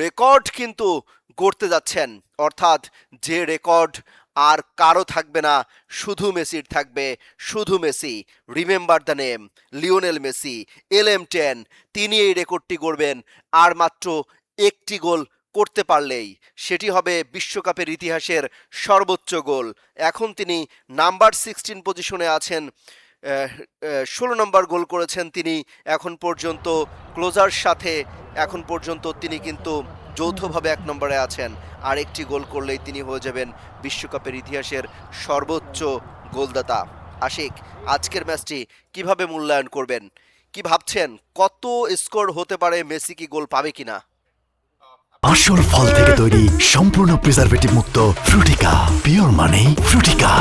Record কিন্তু গড়তে যাচ্ছেন, অর্থাৎ যে রেকর্ড আর কারো থাকবে না, শুধু মেসির থাকবে, শুধু Messi. Remember the name, Lionel Messi, LM10। তিনি এই রেকর্ডটি গড়বেন আর মাত্র একটি গোল করতে পারলেই। সেটি হবে বিশ্বকাপের ইতিহাসের সর্বোচ্চ গোল। এখন তিনি নাম্বার 16 পজিশনে আছেন। 16 নম্বর গোল করেছেন তিনি এখন পর্যন্ত ক্লোজার সাথে। এখন পর্যন্ত তিনি কিন্তু যৌথভাবে 1 নম্বরে আছেন, আর একটি গোল করলেই তিনি হয়ে যাবেন বিশ্বকাপের ইতিহাসের সর্বোচ্চ গোলদাতা। আশিক, আজকের ম্যাচটি কিভাবে মূল্যায়ন করবেন? কি ভাবছেন, কত স্কোর হতে পারে? মেসি কি গোল পাবে কিনা? আসল ফল থেকে তৈরি, সম্পূর্ণ প্রিজারভেটিভ মুক্ত ফ্রুটিকা, পিওর মানে ফ্রুটিকা।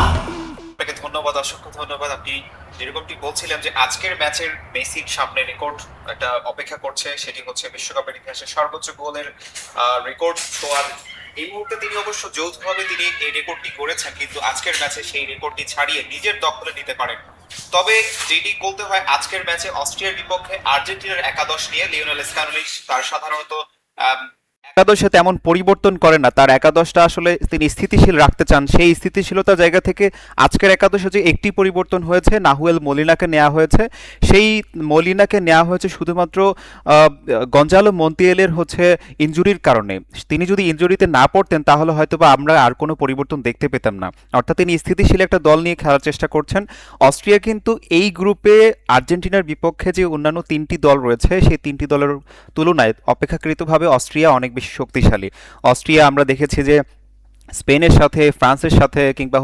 আপনাকে ধন্যবাদ, অসংখ্য ধন্যবাদ। আপনি যেরকমটি বলছিলেন যে আজকের ম্যাচের মেসির সামনে রেকর্ড একটা অপেক্ষা করছে, সেটি হচ্ছে বিশ্বকাপের ইতিহাসে সর্বোচ্চ গোলের রেকর্ড ছোঁয়ার। এই মুহূর্তে তিনি অবশ্য যৌথভাবে তিনি এই রেকর্ডটি করেছেন, কিন্তু আজকের ম্যাচে সেই রেকর্ডটি ছাড়িয়ে নিজের দখলে নিতে পারেন। তবে যেটি বলতে হয়, আজকের ম্যাচে অস্ট্রিয়ার বিপক্ষে আর্জেন্টিনার একাদশ নিয়ে লিওনেল স্ক্যালোনি তার সাধারণত একাদশে তেমন পরিবর্তন করে না, তার একাদশটা আসলে তিনি স্থিতিশীল রাখতে চান। সেই স্থিতিশীলতার জায়গা থেকে আজকের একাদশে যে একটি পরিবর্তন হয়েছে, নাহুয়েল মলিনাকে নেওয়া হয়েছে। সেই মলিনাকে নেওয়া হয়েছে শুধুমাত্র গঞ্জালো মন্তিয়েলের ইনজুরির কারণে। তিনি যদি ইনজুরিতে না পড়তেন তাহলে হয়তোবা আমরা আর কোনো পরিবর্তন দেখতে পেতাম না। অর্থাৎ তিনি স্থিতিশীল একটা দল নিয়ে খেলার চেষ্টা করছেন। অস্ট্রিয়া কিন্তু এই গ্রুপে আর্জেন্টিনার বিপক্ষে যে অন্যান্য 3টি দল রয়েছে, সেই 3টি দলের তুলনায় অপেক্ষাকৃতভাবে অস্ট্রিয়া অনেক বেশি শক্তিশালী। অস্ট্রিয়া আমরা দেখেছি যে স্পেনের সাথে, ফ্রান্সের সাথে, কিংবা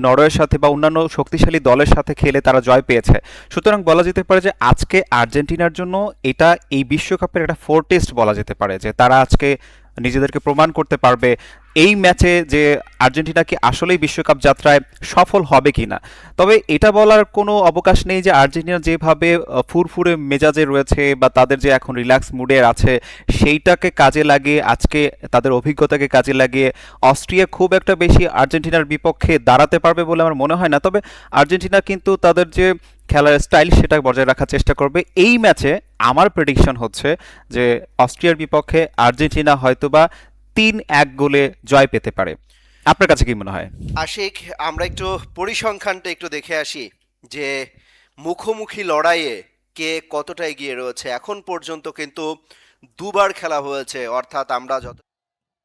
নরওয়ের সাথে বা অন্যান্য শক্তিশালী দলের সাথে খেলে তারা জয় পেয়েছে। সুতরাং বলা যেতে পারে যে আজকে আর্জেন্টিনার জন্য এটা এই বিশ্বকাপের একটা ফোরটেস্ট বলা যেতে পারে, যে তারা আজকে নিজেদেরকে প্রমাণ করতে পারবে এই ম্যাচে যে আর্জেন্টিনা কি আসলেই বিশ্বকাপ যাত্রায় সফল হবে কিনা। তবে এটা বলার কোনো অবকাশ নেই যে আর্জেন্টিনা যেভাবে ফুরফুরে মেজাজে রয়েছে বা তাদের যে এখন রিল্যাক্স মুডে আছে, সেইটাকে কাজে লাগিয়ে, আজকে তাদের অভিজ্ঞতাকে কাজে লাগিয়ে অস্ট্রিয়া খুব একটা বেশি আর্জেন্টিনার বিপক্ষে দাঁড়াতে পারবে বলে আমার মনে হয় না। তবে আর্জেন্টিনা কিন্তু তাদের যে খেলার স্টাইল সেটা বজায় রাখার চেষ্টা করবে। এই ম্যাচে আমার প্রেডিকশন হচ্ছে যে অস্ট্রিয়ার বিপক্ষে আর্জেন্টিনা হয়তোবা 3-1 গোলে জয় পেতে পারে। আপনার কাছে কি মনে হয়? আশিক, আমরা একটু পরিসংখ্যানটা একটু দেখে আসি যে মুখোমুখি লড়াইয়ে কে কতটা এগিয়ে রয়েছে। এখন পর্যন্ত কিন্তু দুবার খেলা হয়েছে, অর্থাৎ আমরা যত